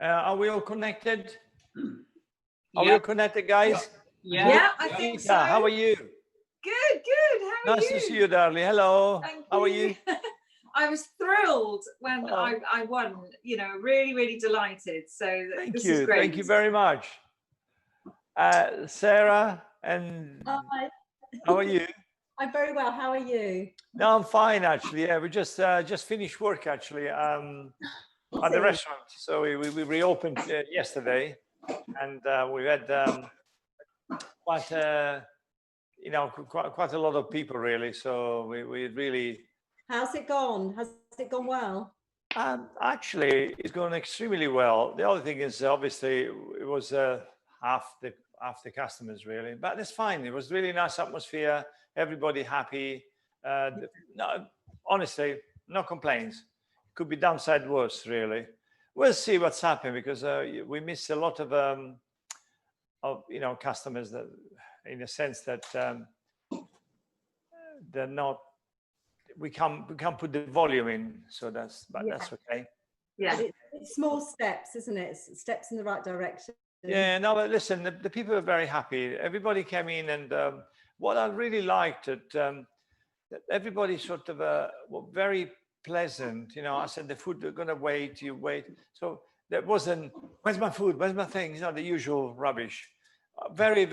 Are we all connected? Are we all connected, guys? Yeah, I think so. How are you? Good. How are you? Nice to see you, darling. Hello. Thank How are you. you? I was thrilled when I won. You know, really delighted. So this is great. Thank you very much. Sarah, and Hi. how are you? I'm very well. How are you? No, I'm fine actually. Yeah, we just finished work actually at the restaurant. So we reopened yesterday, and we had quite a lot of people really. So we really. How's it gone? Has it gone well? Actually, it's gone extremely well. The other thing is obviously it was half the customers really, but it's fine. It was really nice atmosphere. Everybody happy. No, honestly, no complaints. Could be downside worse really. We'll see what's happening because we miss a lot of customers that, in a sense that they're not. We can't put the volume in, so that's okay. Yeah, it's small steps, isn't it? It's steps in the right direction. Yeah, no, but listen, the people are very happy. Everybody came in, and what I really liked that everybody sort of were very pleasant. You know, I said the food they're gonna wait, you wait. So that wasn't, where's my food? Where's my thing? You know, the usual rubbish. Very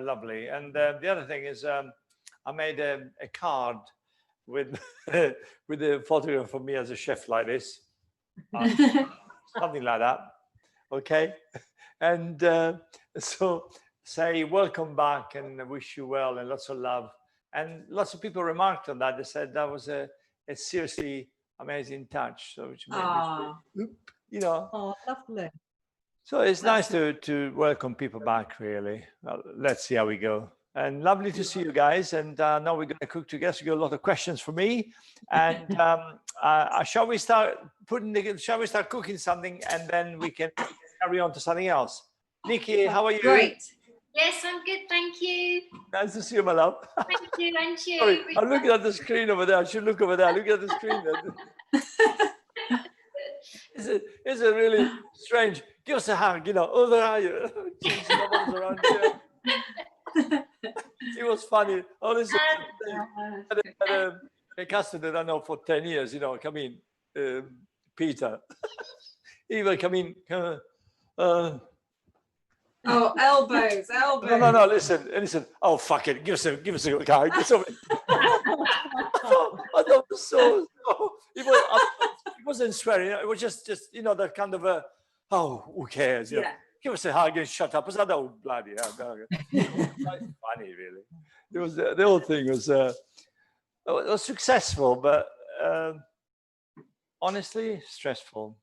lovely. And the other thing is, I made a card with with a photograph of me as a chef like this, something like that. Okay, and so say welcome back and wish you well and lots of love. And lots of people remarked on that. They said that was a seriously amazing touch. So which made me, you know. Oh, lovely. So it's nice to welcome people back. Really. Well, let's see how we go. And lovely to see you guys. And now we're going to cook together. So you got a lot of questions for me. And shall we start cooking something, and then we can carry on to something else? Nikki, how are you? Great. Yes, I'm good, thank you. Nice to see you, my love. Thank you, and you. Sorry, I'm looking at the screen over there. I should look over there. Look at the screen. It's a really strange. Give us a hug, you know. Oh, there are you. Jeez, no one's around here. It was funny. Honestly, a customer that I know for 10 years, you know, come in, Peter. He will come in. Oh, elbows. No, listen. Oh, fuck it. Give us a guy. I thought it was so it wasn't swearing. It was just you know, that kind of who cares? You know? Give us a hug and shut up. I said, oh, bloody hell. It was quite funny, really. It was the whole thing was successful, but honestly stressful.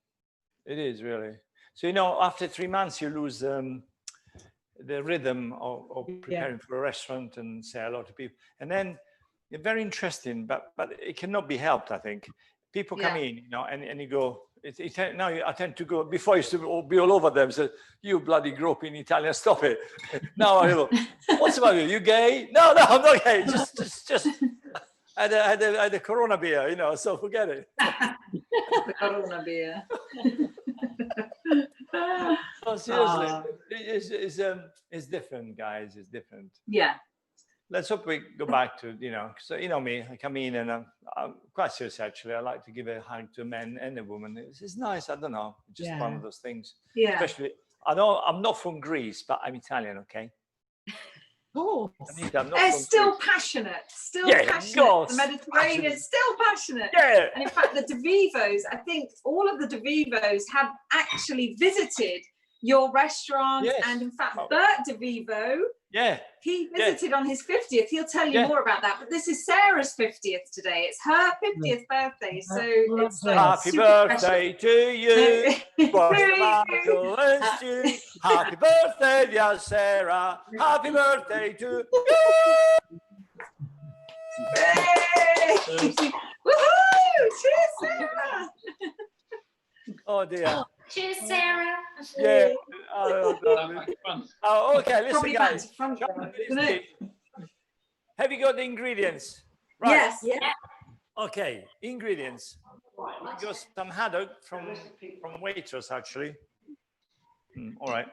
It is really. So, you know, after 3 months, you lose the rhythm of preparing for a restaurant and say hello to people. And then it's very interesting, but it cannot be helped, I think. People come in, you know, and you go, now I tend to go, before I used to be all over them, say, you bloody groping Italian, stop it. Now I go, what's about you? You gay? No, I'm not gay. Just I had a Corona beer, you know, so forget it. The Corona beer. No, seriously, it's different, guys. It's different. Yeah. Let's hope we go back to, you know, so you know me, I come in and I'm quite serious actually. I like to give a hug to a man and a woman. It's nice. I don't know, just one of those things. Yeah. Especially, I know I'm not from Greece, but I'm Italian. Okay. Oh, It's still passionate. Still passionate. The Mediterranean is still passionate. Yeah. And in fact, the DeVivos, I think all of the DeVivos have actually visited your restaurant. Yes. And in fact, Bert DeVivo, he visited on his 50th. He'll tell you more about that. But this is Sarah's 50th today. It's her 50th birthday. So it's happy birthday to you. Happy birthday, dear Sarah. Happy birthday to you. Woohoo! Cheers, Sarah. Oh dear. Cheers, Sarah. Yeah. Okay, listen, Probably guys. back to front, isn't it? Have you got the ingredients? Right. Yes. yeah. Okay, ingredients. got some haddock from Waitrose, actually. All right.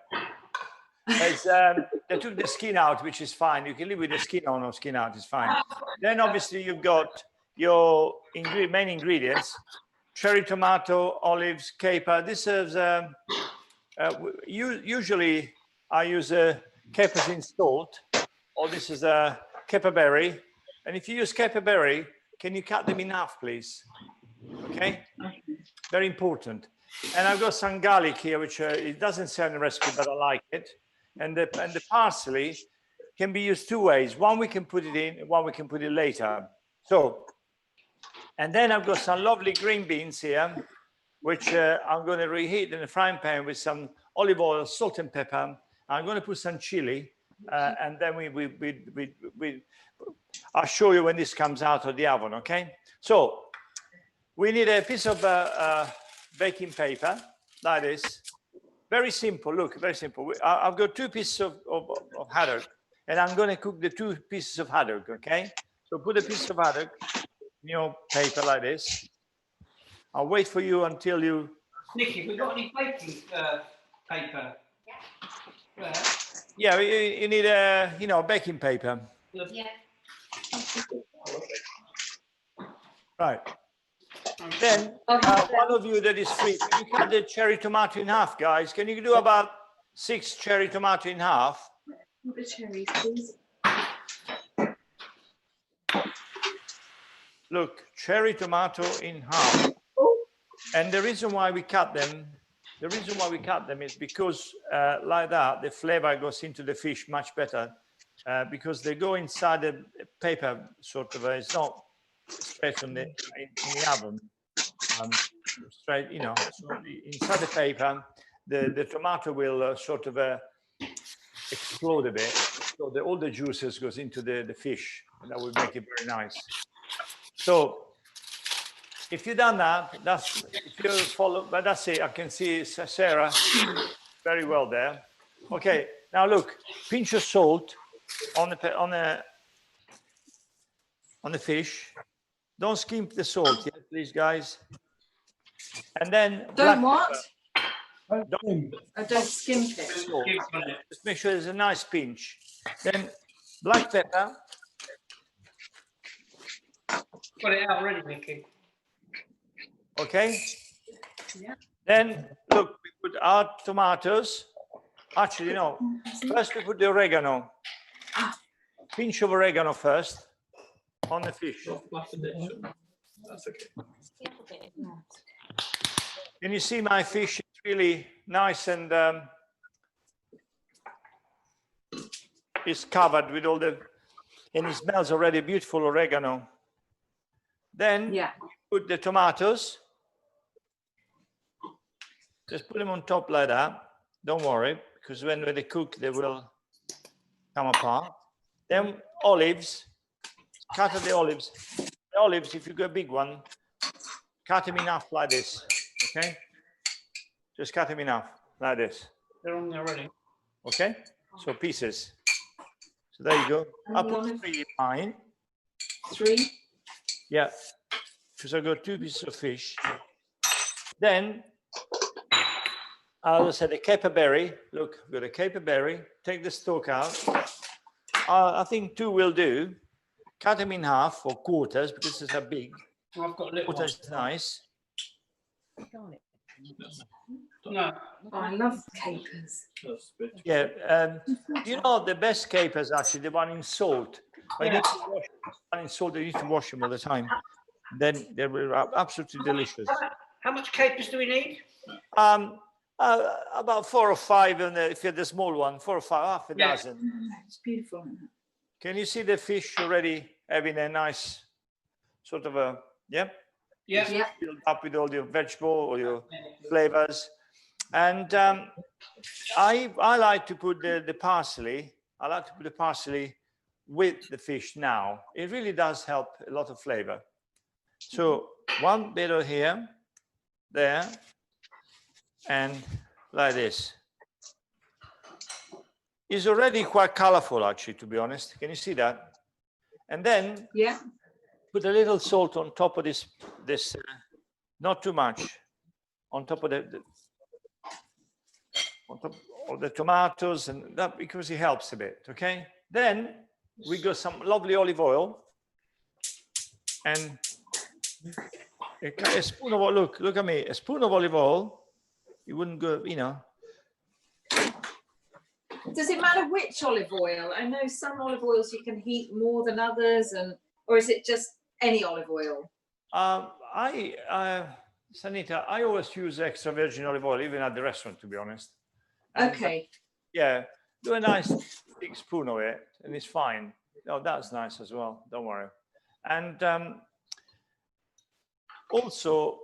They took the skin out, which is fine. You can live with the skin on or skin out, it's fine. Then obviously you've got your main ingredients: cherry tomato, olives, caper. This is usually I use capers in salt, or this is a caperberry. And if you use caperberry, can you cut them in half, please? Okay, very important. And I've got some garlic here, which it doesn't say on the recipe, but I like it. And the parsley can be used two ways. One, we can put it in, one we can put it later. So, and then I've got some lovely green beans here, which I'm going to reheat in a frying pan with some olive oil, salt and pepper. I'm going to put some chili, and then I'll show you when this comes out of the oven, okay? So we need a piece of baking paper like this. Very simple, look, very simple. I've got 2 pieces of haddock, and I'm going to cook the 2 pieces of haddock, okay? So put a piece of haddock in your paper like this. I'll wait for you until you... Nicky, we got any baking paper? Yeah. Yeah, you need a, baking paper. Yeah. Right. Then, one of you that is free, can you cut the cherry tomato in half, guys? Can you do about 6 cherry tomato in half? The cherries, please. Look, cherry tomato in half. And the reason why we cut them, is because like that, the flavor goes into the fish much better because they go inside the paper, sort of, it's not straight in the oven. Straight, so inside the paper, the tomato will sort of explode a bit. So all the juices goes into the fish, and that will make it very nice. So if you've done that, if you follow, but that's it. I can see Sarah very well there. Okay, now look, pinch of salt on the fish. Don't skimp the salt yet, please, guys. And then Don't what? Don't skimp it. Salt. Just make sure there's a nice pinch. Then black pepper. Got it out ready, Nicky. Okay. Yeah. Then look, we put our tomatoes. Actually, no. First we put the oregano. Pinch of oregano first on the fish. That's okay. Can you see my fish? It's really nice and it's covered with all the, and it smells already beautiful oregano. Then put the tomatoes. Just put them on top like that. Don't worry, because when they cook, they will come apart. Then olives. Cut the olives. The olives, if you got a big one, cut them in half like this. Okay? Just cut them in half like this. They're on there already. Okay? So pieces. So there you go. I'll put 3 in mine. 3? Yeah. Because I've got 2 pieces of fish. Then I'll say the caperberry. Look, I've got a caperberry. Take the stalk out. I think 2 will do. Cut them in half or quarters because it's a big. I've got a little quarters is nice. No. Oh, I love capers. Yeah. The best capers actually the one in salt. I need to wash one in salt. You need to wash them all the time. Then they will absolutely delicious. How much capers do we need? About 4 or 5, and if you're the small one, 4 or 5, half a dozen. It's beautiful. Can you see the fish already having a nice sort of a filled up with all your vegetable or your flavors? And I like to put the parsley. I like to put the parsley with the fish now. It really does help a lot of flavor. So 1 bit of here, there, and like this. It's already quite colorful, actually, to be honest. Can you see that? And then put a little salt on top of this not too much, on top of on top of the tomatoes, and that because it helps a bit. Okay. Then we got some lovely olive oil and a spoon of oil. Look at me, a spoon of olive oil. You wouldn't go, you know. Does it matter which olive oil? I know some olive oils you can heat more than others, or is it just any olive oil? Sanita, I always use extra virgin olive oil, even at the restaurant, to be honest. And, okay. Yeah, do a nice big spoon of it, and it's fine. Oh, that's nice as well. Don't worry. And also,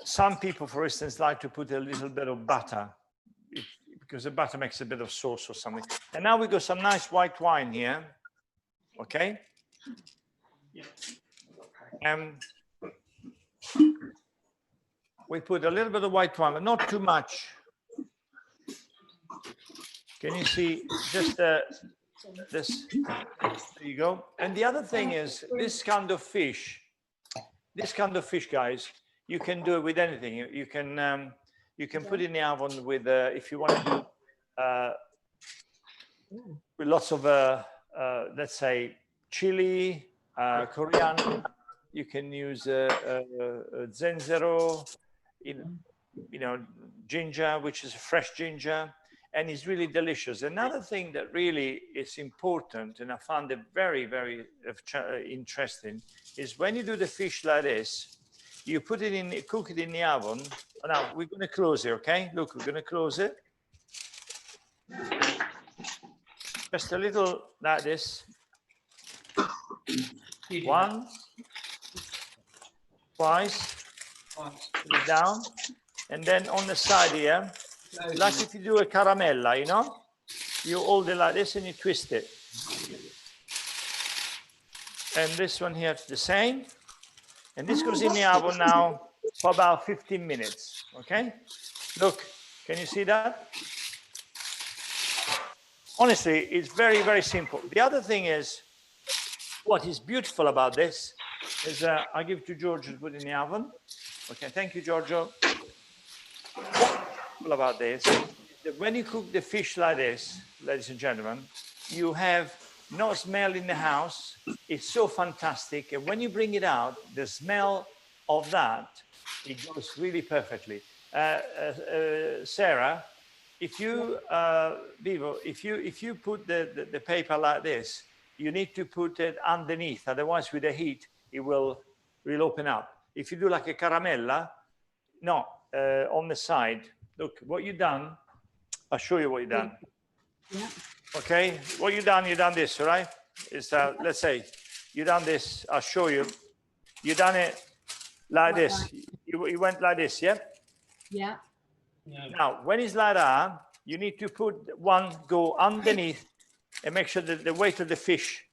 some people, for instance, like to put a little bit of butter because the butter makes a bit of sauce or something. And now we got some nice white wine here. Okay. We put a little bit of white wine, but not too much. Can you see just this? There you go. And the other thing is this kind of fish, guys, you can do it with anything. You can put it in the oven with, if you want to do with lots of, let's say, chili, coriander. You can use zenzero, you know, ginger, which is fresh ginger, and it's really delicious. Another thing that really is important, and I found it very, very interesting, is when you do the fish like this, you put it in, cook it in the oven. Now we're going to close it, okay? Look, we're going to close it. Just a little like this. One, twice, put it down, and then on the side here, like if you do a caramella, you know, you hold it like this and you twist it. And this one here the same. And this goes in the oven now for about 15 minutes. Okay, look, can you see that? Honestly, it's very, very simple. The other thing is, what is beautiful about this is I give to Giorgio to put in the oven. Okay, thank you, Giorgio. What's beautiful about this is that when you cook the fish like this, ladies and gentlemen, you have no smell in the house. It's so fantastic. And when you bring it out, the smell of that, it goes really perfectly. Sarah, if you, Vivo, if you put the paper like this, you need to put it underneath. Otherwise, with the heat, it will open up. If you do like a caramella, no, on the side. Look, what you've done, I'll show you what you've done. Yeah. Okay, what you've done this, all right? Is let's say you've done this, I'll show you. You've done it like this. You went like this, yeah? Yeah. Now, when it's like that, you need to put one go underneath and make sure that the weight of the fish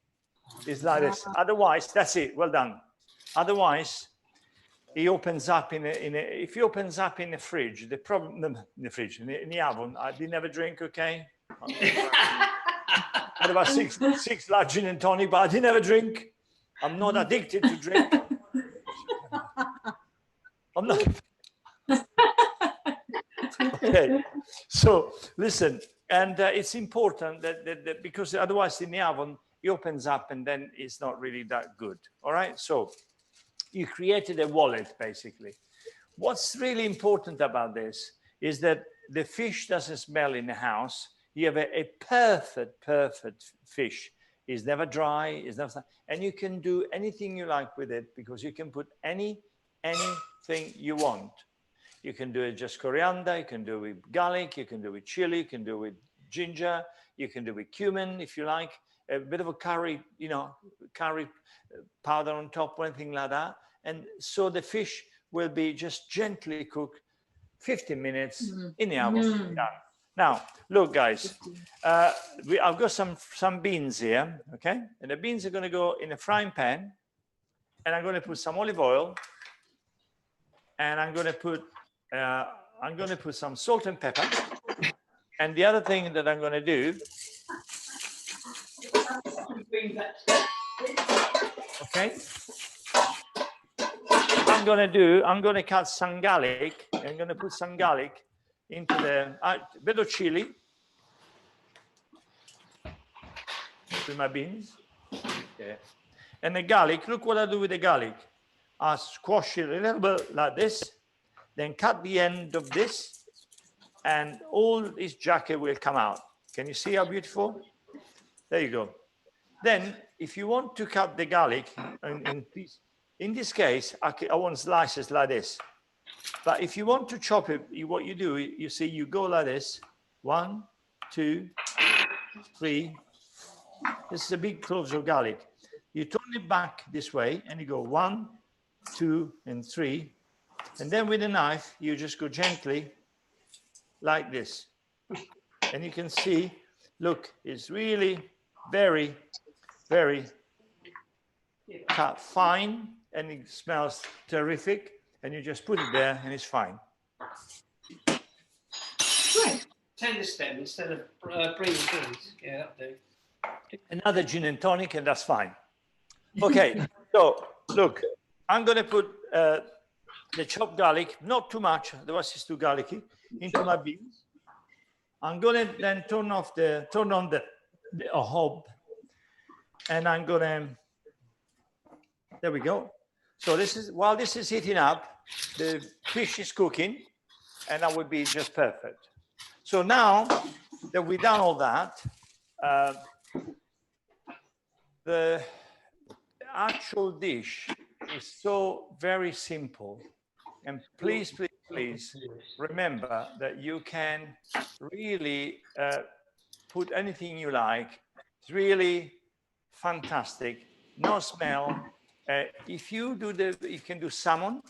is like this. Otherwise, that's it, well done. Otherwise, it opens up if it opens up in the fridge, the problem in the fridge, in the oven, I didn't have a drink, okay? I had about six large gin and tonic, but I didn't have a drink. I'm not addicted to drink. I'm not. Okay, so listen, and it's important that because otherwise in the oven, it opens up and then it's not really that good. All right, so you created a wallet, basically. What's really important about this is that the fish doesn't smell in the house. You have a perfect fish. It's never dry, it's never, and you can do anything you like with it because you can put anything you want. You can do it just coriander, you can do it with garlic, you can do it with chili, you can do it with ginger, you can do it with cumin if you like, a bit of a curry, you know, curry powder on top or anything like that. And so the fish will be just gently cooked 15 minutes in the oven. Done. Now, look, guys, I've got some beans here, okay? And the beans are going to go in a frying pan, and I'm going to put some olive oil, and I'm going to put some salt and pepper. And the other thing that I'm going to do, okay, I'm I'm going to cut some garlic. I'm going to put some garlic into the bit of chili with my beans. Okay. And the garlic, look what I do with the garlic. I squash it a little bit like this, then cut the end of this, and all this jacket will come out. Can you see how beautiful? There you go. Then, if you want to cut the garlic in this case, I want slices like this. But if you want to chop it, what you do, you see, you go like this. 1, 2, 3. This is a big cloves of garlic. You turn it back this way, and you go 1, 2, and 3. And then with a knife, you just go gently like this. And you can see, look, it's really very, very cut fine, and it smells terrific. And you just put it there, and it's fine. Right. Tender stem instead of bringing beans. Yeah, that'll do. Another gin and tonic, and that's fine. Okay, so look, I'm going to put the chopped garlic, not too much, otherwise it's too garlicky, into my beans. I'm going to then turn on the hob, and I'm going to. There we go. So this is while this is heating up, the fish is cooking, and that would be just perfect. So now that we've done all that, the actual dish is so very simple. And please, please, please remember that you can really put anything you like. It's really fantastic. No smell. If you do you can do salmon,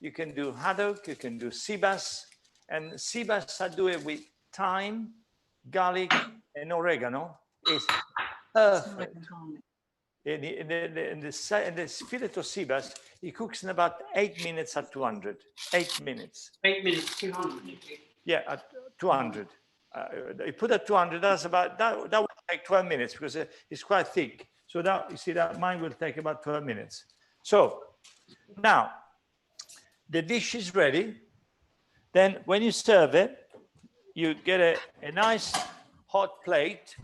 you can do haddock, you can do sea bass. And sea bass, I do it with thyme, garlic, and oregano. It's perfect. And the fillet of sea bass, it cooks in about 8 minutes at 200. 8 minutes. 8 minutes, 200. Yeah, at 200. You put at 200, that's about, that will take 12 minutes because it's quite thick. So that, you see that mine will take about 12 minutes. So now the dish is ready. Then when you serve it, you get a nice hot plate.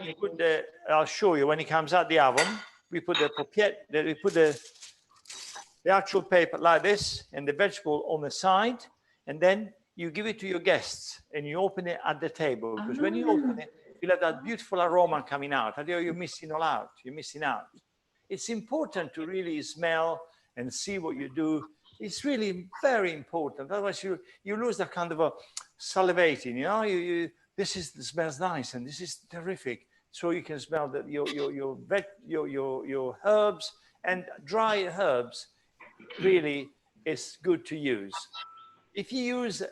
You put I'll show you when it comes out the oven. We put the actual paper like this and the vegetable on the side, and then you give it to your guests and you open it at the table, because when you open it, you'll have that beautiful aroma coming out. You're missing all out. You're missing out. It's important to really smell and see what you do. It's really very important. Otherwise, you lose that kind of a salivating. You know, this smells nice and this is terrific. So you can smell that your herbs, and dry herbs really is good to use. If you use,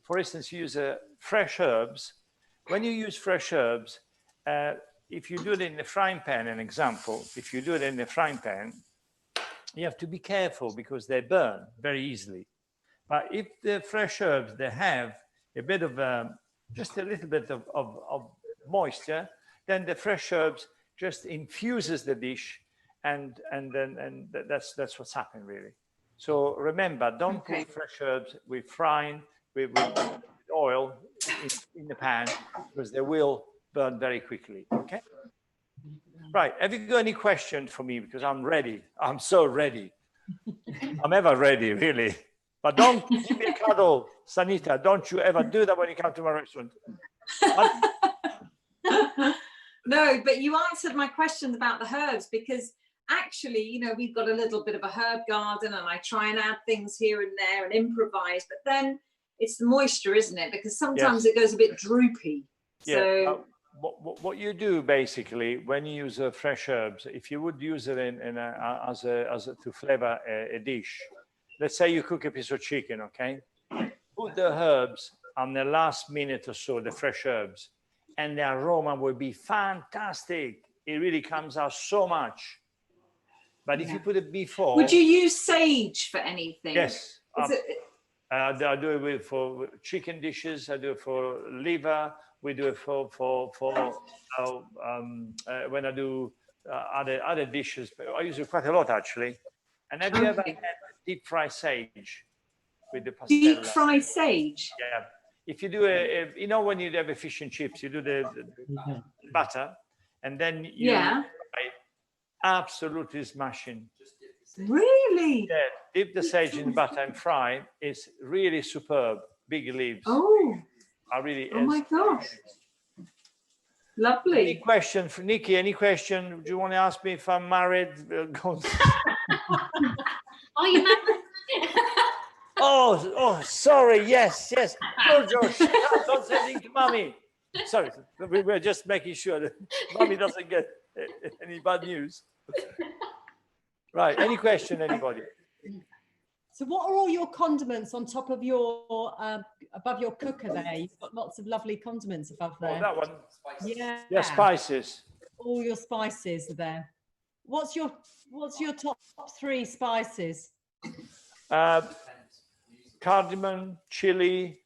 for instance, fresh herbs. When you use fresh herbs, if you do it in the frying pan, an example, if you do it in the frying pan, you have to be careful because they burn very easily. But if the fresh herbs, they have a bit of, just a little bit of moisture, then the fresh herbs just infuses the dish, and that's what's happened really. So remember, don't put fresh herbs with frying, with oil in the pan, because they will burn very quickly, okay? Right, have you got any questions for me? Because I'm ready. I'm so ready. I'm ever ready, really. But don't give me a cuddle, Sanita. Don't you ever do that when you come to my restaurant. No, but you answered my questions about the herbs, because actually, you know, we've got a little bit of a herb garden and I try and add things here and there and improvise, but then it's the moisture, isn't it? Because sometimes it goes a bit droopy. Yeah. So what you do basically when you use fresh herbs, if you would use it to flavor a dish, let's say you cook a piece of chicken, okay? Put the herbs on the last minute or so, the fresh herbs, and the aroma will be fantastic. It really comes out so much. But if you put it before, would you use sage for anything? Yes. I do it for chicken dishes. I do it for liver. We do it for when I do other dishes. I use it quite a lot actually. And have you ever Okay. had deep fry sage with the pastella? Deep fry sage. Yeah. If you do you know, when you have a fish and chips, you do the butter, and then you Yeah. fry, absolutely smashing. Really? Yeah, dip the sage in butter and fry. It's really superb. Big leaves. Oh. I really. Oh my gosh. Any Lovely. question for Nikki? Any question? Do you want to ask me if I'm married? Are you married? Oh, sorry. Yes. Giorgio, shut up. Don't say anything to mommy. Sorry, we were just making sure that mommy doesn't get any bad news. Right. Any question, anybody? So what are all your condiments on top of your, above your cooker there? You've got lots of lovely condiments above there. Oh, that one. Yeah. Yeah, spices. All your spices are there. What's your top 3 spices? Cardamom, chili.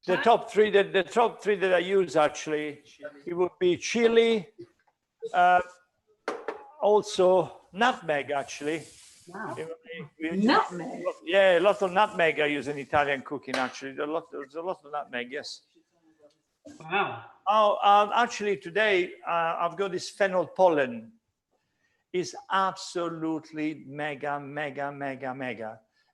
The top three that I use, actually, it would be chili, also nutmeg, actually. Wow. We- Nutmeg. Yeah, a lot of nutmeg I use in Italian cooking, actually. There's a lot of nutmeg, yes. Wow. Oh, actually, today I've got this fennel pollen. It's absolutely mega.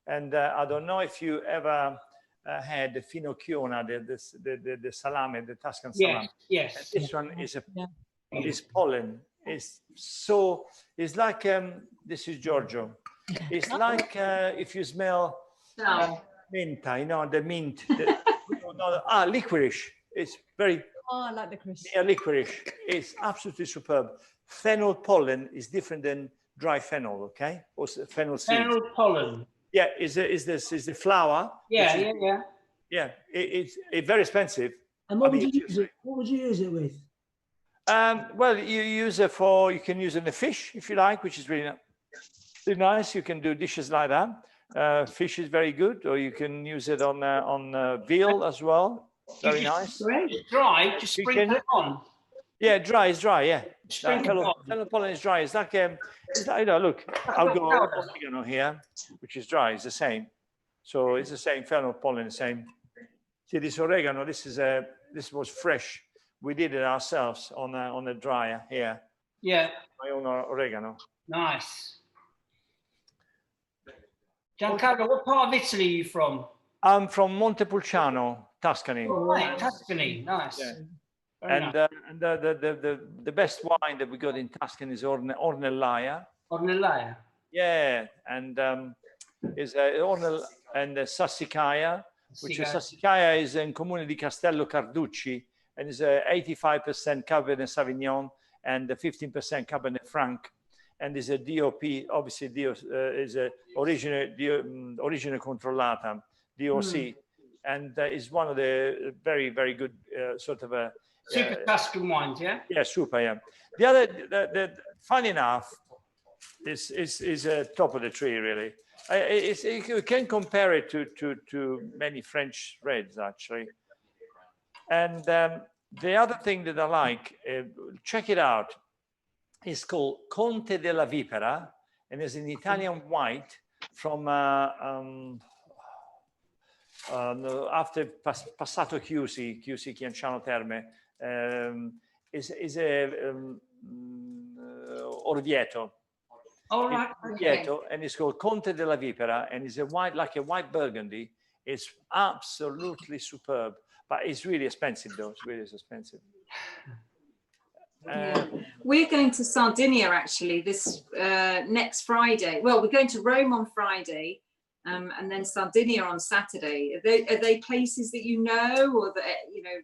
And I don't know if you ever had the finocchiona, the salame, the Tuscan salame. Yes. And this one is Yeah. is pollen. It's like this is Giorgio. It's like if you smell No. minta, you know, the mint. Licorice. It's very Oh, I like the crisp. near licorice. It's absolutely superb. Fennel pollen is different than dry fennel, okay? Or fennel seeds. Fennel pollen. Yeah, is the flower. Yeah. Yeah, it's very expensive. And what would you use it? What would you use it with? Well, you can use it in a fish if you like, which is really nice. You can do dishes like that. Fish is very good, or you can use it on veal as well. Very nice. It's dry, just sprinkle it on. Yeah, dry. It's dry. Yeah. Sprinkle it on. Fennel pollen is dry. It's like you know, look, I'll go oregano here, which is dry. It's the same. So it's the same fennel pollen, the same. See, this oregano. This was fresh. We did it ourselves on a dryer here. Yeah. My own oregano. Nice. Giancarlo, what part of Italy are you from? I'm from Montepulciano, Tuscany. Oh, right, Tuscany. Nice. Yeah. Very And nice. the best wine that we got in Tuscany is Ornellaia. Ornellaia. Yeah, and is and Sassicaia, which is Sassicaia is in Comune di Castello Carducci, and is 85% Cabernet Sauvignon and 15% Cabernet Franc, and is a DOP. Obviously, is a origine controllata, DOC, and is one of the very good sort of a super Tuscan wines, yeah. Yeah, super. Yeah. The other, the funny enough, is top of the tree really. You can compare it to many French reds actually. And the other thing that I like, check it out. It's called Conte della Vipera, and it's an Italian white from after passato Chiusi Chianciano Terme. Is a Orvieto. All right. Orvieto, and it's called Conte della Vipera, and it's a white, like a white Burgundy. It's absolutely superb, but it's really expensive though. It's really expensive. Yeah. We're going to Sardinia actually this next Friday. Well, we're going to Rome on Friday, and then Sardinia on Saturday. Are they places that you know, or that you know?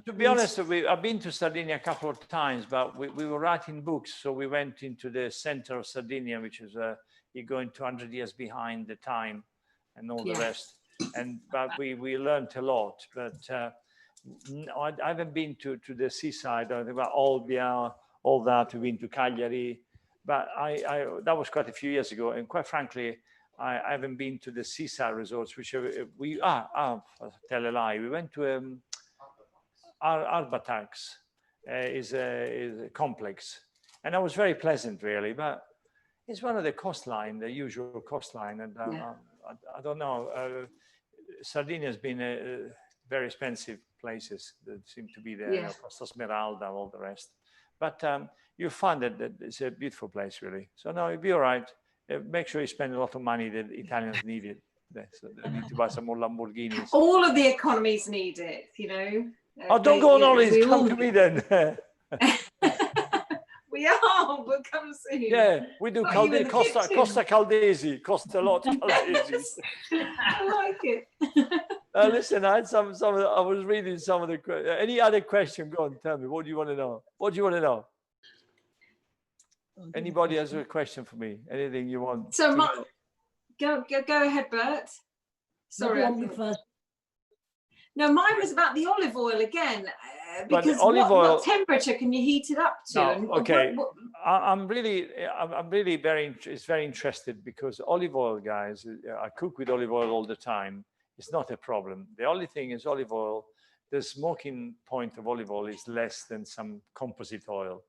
To be honest, I've been to Sardinia a couple of times, but we were writing books, so we went into the center of Sardinia, which is you're going 200 years behind the time, and all the rest. But we learned a lot. But I haven't been to the seaside. I think about Olbia, all that. We've been to Cagliari, but that was quite a few years ago. And quite frankly, I haven't been to the seaside resorts, which I'll tell a lie. We went to Arbatax, is a complex, and I was very pleasant, really. But it's one of the coastline, the usual coastline, and I don't know. Sardinia has been a very expensive places that seem to be there, you know, Costa Smeralda, all the rest. But you find that it's a beautiful place, really. So no, it'll be all right. Make sure you spend a lot of money that Italians need it. So they need to buy some more Lamborghinis. All of the economies need it, you know. Oh, don't go on holidays. Come to me then. We are. We'll come soon. Yeah, we do Costa Caldesi. Cost a lot. Caldesi. I like it. Listen, I had some of the, I was reading some of the. Any other question? Go on, tell me. What do you want to know? What do you want to know? Anybody has a question for me? Anything you want? So, go ahead, Bert. Sorry. No, mine was about the olive oil again. Because what temperature can you heat it up to? No, okay, I'm really very interested, because olive oil, guys, I cook with olive oil all the time. It's not a problem. The only thing is olive oil, the smoking point of olive oil is less than some composite oil.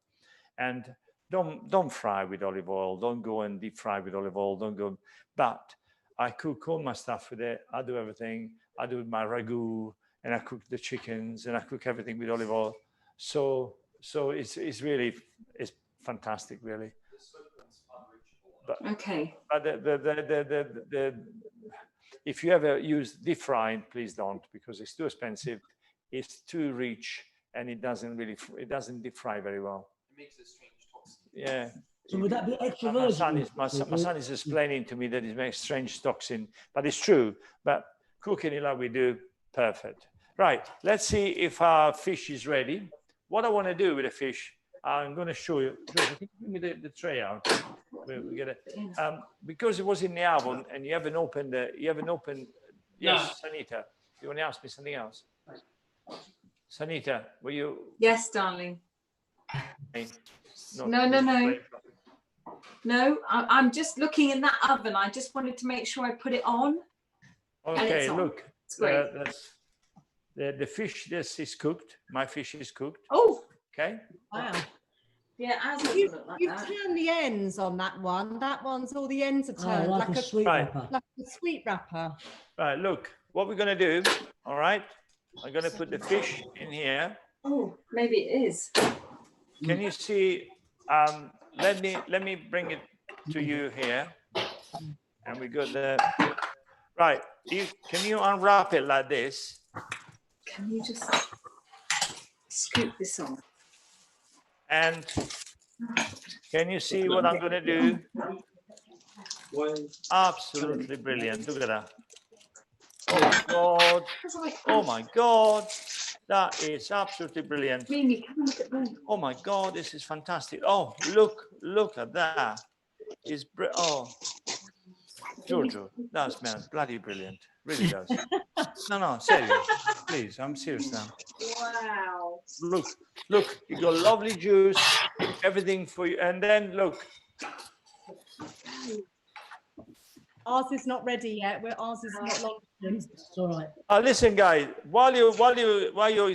And don't fry with olive oil. Don't go and deep fry with olive oil. Don't go. But I cook all my stuff with it. I do everything. I do my ragu, and I cook the chickens, and I cook everything with olive oil. So it's really fantastic, really. But, okay. But if you ever use deep frying, please don't, because it's too expensive. It's too rich, and it doesn't deep fry very well. It makes a strange toxin. Yeah. So would that be extra my virgin? my son is explaining to me that it makes strange toxin, but it's true. But cooking it like we do, perfect. Right, let's see if our fish is ready. What I want to do with the fish, I'm going to show you. Give me the tray out. We get it. Because it was in the oven and you haven't opened. Yes, no. Sanita, you want to ask me something else? Sanita, were you? Yes, darling. No. No, I'm just looking in that oven. I just wanted to make sure I put it on. Okay, look. It's great. The fish, this is cooked. My fish is cooked. Oh. Okay. Wow. Yeah, as you turn the ends on that one. That one's all the ends are turned like a sweet wrapper. Like a sweet wrapper. Right, look, what we're going to do, all right? I'm going to put the fish in here. Oh, maybe it is. Can you see? Let me bring it to you here. And we got the... Right, can you unwrap it like this? Can you just scoop this on? And can you see what I'm going to do? Absolutely brilliant. Look at that. Oh my God. Oh my God. That is absolutely brilliant. Oh my God, this is fantastic. Oh, look at that. Oh, Giorgio, that smells bloody brilliant. Really does. No, serious. Please, I'm serious now. Wow. Look, you got lovely juice, everything for you. And then look. Ours is not ready yet. Ours is not long. It's all right. Listen, guys, while you're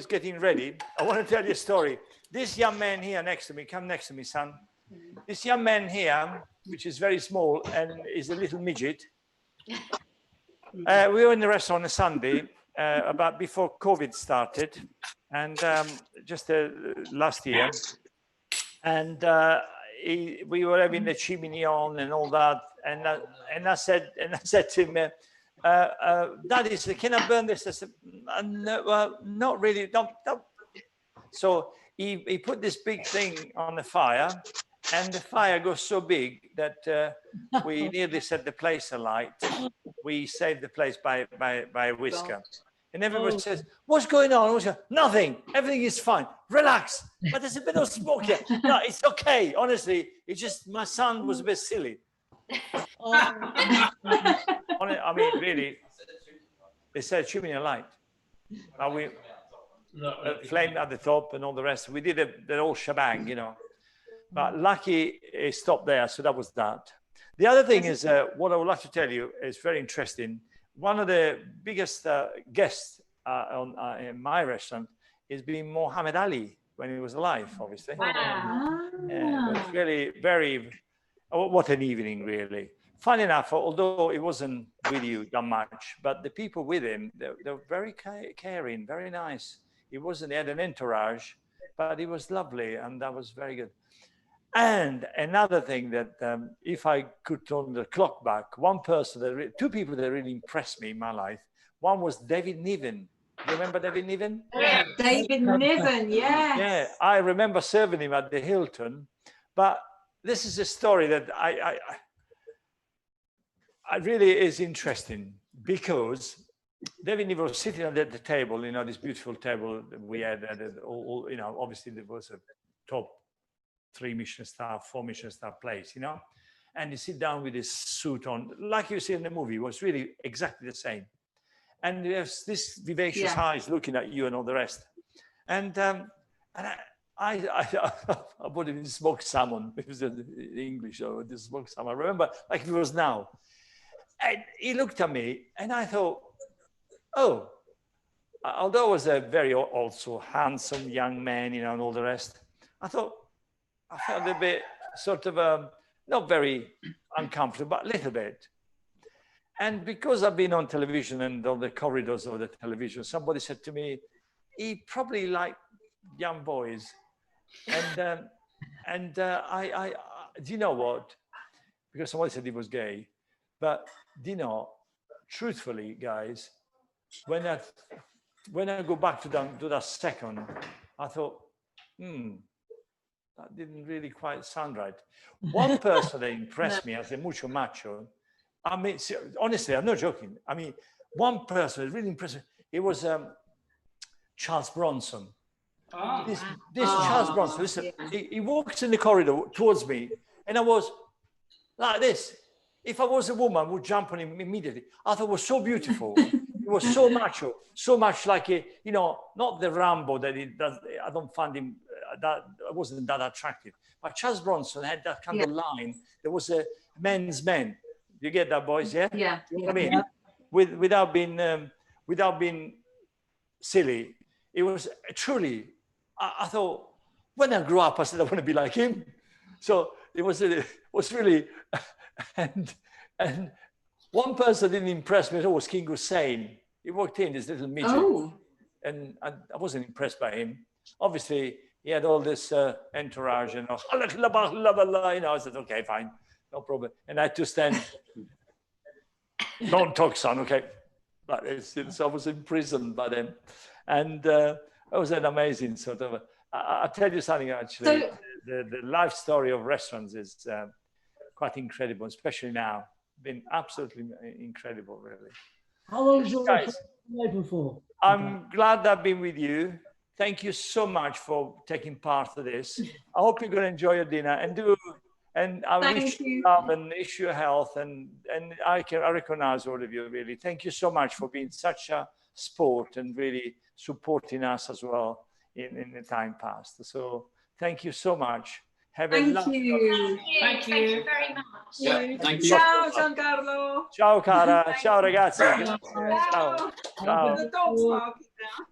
getting ready, I want to tell you a story. This young man here next to me, come next to me, son. This young man here, which is very small and is a little midget. We were in the restaurant on a Sunday, about before COVID started, and just last year. And we were having the chimney on and all that. And I said to him, Daddy, can I burn this? I said, no, not really. Don't. So he put this big thing on the fire, and the fire goes so big that we nearly set the place alight. We saved the place by a whisker. And everybody says, what's going on? Nothing. Everything is fine. Relax. But there's a bit of smoke here. No, it's okay. Honestly, it's just my son was a bit silly. I mean, really, they said chimney light. We flame at the top and all the rest. We did the whole shebang, you know. But lucky it stopped there, so that was that. The other thing is, what I would like to tell you is very interesting. One of the biggest guests in my restaurant is being Muhammad Ali. when he was alive, obviously. Wow. Yeah, it was really very, oh, what an evening, really. Funny enough, although it wasn't with you that much, but the people with him, they were very caring, very nice. He had an entourage, but he was lovely, and that was very good. And another thing that, if I could turn the clock back, two people that really impressed me in my life. One was David Niven. You remember David Niven? Yeah. David Niven, yes. Yeah, I remember serving him at the Hilton. But this is a story that I really is interesting, because David Niven was sitting at the table, you know, this beautiful table that we had, you know, obviously there was a top 3 Michelin star, 4 Michelin star place, you know, and he sit down with his suit on, like you see in the movie. It was really exactly the same. And there's this vivacious eyes looking at you and all the rest. And I bought him smoked salmon. It was in English, or the smoked salmon. I remember like it was now. And he looked at me, and I thought, oh, although I was a very also handsome young man, you know, and all the rest, I felt a bit sort of not very uncomfortable, but a little bit. And because I've been on television and on the corridors of the television, somebody said to me, he probably liked young boys. And I do you know what? Because somebody said he was gay. But do you know, truthfully, guys, when I go back to that second, I thought, that didn't really quite sound right. One person that impressed me as a mucho macho, I mean, honestly, I'm not joking. I mean, one person that really impressed me, it was Charles Bronson. Oh. This Charles Bronson, listen, he walks in the corridor towards me, and I was like this. If I was a woman, I would jump on him immediately. I thought it was so beautiful. It was so macho, so much like a, you know, not the Rambo that he does. I don't find him that wasn't that attractive. But Charles Bronson had that kind of line. There was a man's man. You get that, boys? Yeah. Yeah. You know what I mean, without being silly, it was truly. I thought when I grew up, I said I want to be like him. So it was really, and one person didn't impress me at all was King Hussein. He walked in, this little midget, and I wasn't impressed by him. Obviously, he had all this entourage and you know. I said, okay, fine, no problem. And I had to stand. Don't talk, son. Okay, but I was imprisoned by them, and it was an amazing sort of. I'll tell you something actually. So, the life story of restaurants is quite incredible, especially now. Been absolutely incredible, really. How long is your Guys, restaurant open for? I'm glad I've been with you. Thank you so much for taking part of this. I hope you're going to enjoy your dinner and I wish you love and wish you health. And I recognize all of you, really. Thank you so much for being such a sport and really supporting us as well in the time past. So thank you so much. Thank you. Thank you. Thank you very much. Yeah, thank you. Ciao, Giancarlo. Ciao cara, ciao ragazzi. Ciao. Ciao. The dog's barking now.